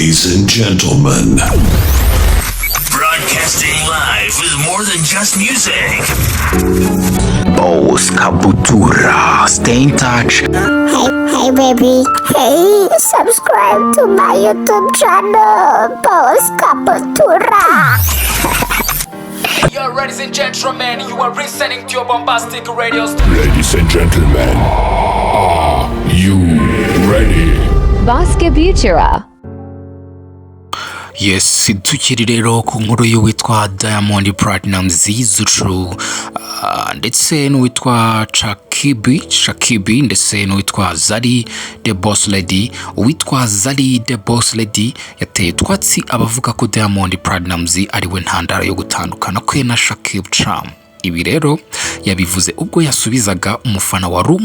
Ladies and gentlemen, broadcasting live with more than just music. Boss Kabutura, stay in touch. Hey baby, hey, subscribe to my YouTube channel, Boss Kabutura. Yo, ladies and gentlemen, you are listening to your bombastic radio station. ladies and gentlemen, are you ready? Baskabutura. Yes, tukiri rero ku nkuru y'uwitwa Diamond Platnumz Zucu ndetse n'uwitwa Shakibi ndetse n'uwitwa Zari the Boss Lady. Uwitwa Zari the Boss Lady yateye twatsi abavuga ko Diamond Platnumz ari we ntandaro yo gutandukana kwe na Shakib Cham. Ibi rero yabivuze ubwo yasubizaga umufana wari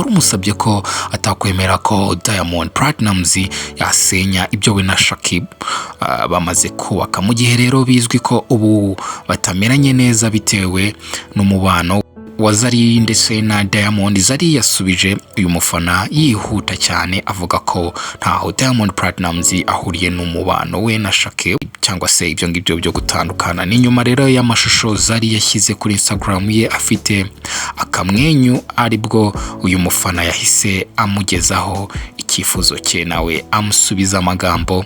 umusabye ko atakwemera ko Diamond Platnumz yasenya ibyo we na Shakib bamaze kubaka, mu gihe rero bizwi ko ubu batameranye neza bitewe n'umubano wa Zari ndetse na Diamond. Zari yasubije uyu mufana yihuta cyane avuga ko ntaho Diamond Platnumz ahuriye n'umubano we na Shakib cyangwa se ibyo ngibyo byo gutandukana. Ni nyuma rero y'amashusho Zari yashyize kuri Instagram ye afite akamwenyu, aribwo uyu mufana yahise amugezaho icyifuzo cye nawe amusubiza amagambo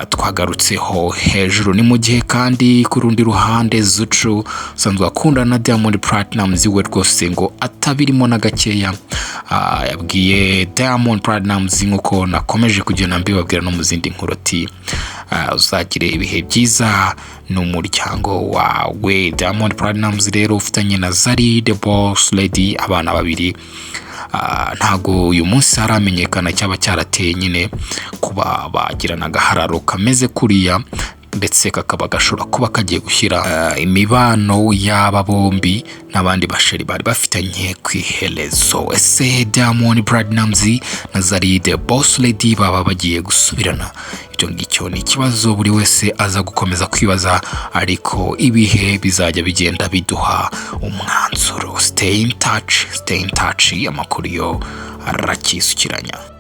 twagarutseho hejuru. Ni mu gihe kandi ku rundi ruhande Zucu sanzwe akunda na Diamond Platnumz we rwose ngo atabirimo na gakeya. Yabwiye Diamond Platnumz nkuko nakomeje kugenda mbibabwira no mu zindi nkuru ati uzagire ibihe byiza n'umuryango wawe. Diamond Platnumz rero ufitanye na Zari the Boss Lady abana babiri. Ntago uyu munsi haramenyekana cyaba cyarateye nyine kuba bagirana agahararo kameze kuriya, ndetse kakaba gashobora kuba kagiye gushyira imibano y'aba bombi n'abandi basheri bari bafitanye kwiherezo. Ese Diamond Platnumz na Zari the Boss Lady baba bagiye gusubirana? Ibyo ngicyo ni ikibazo buri wese aza gukomeza kwibaza, ariko ibihe bizajya bigenda biduha umwanzuro. Stay in touch, amakuru yo arakisukiranya.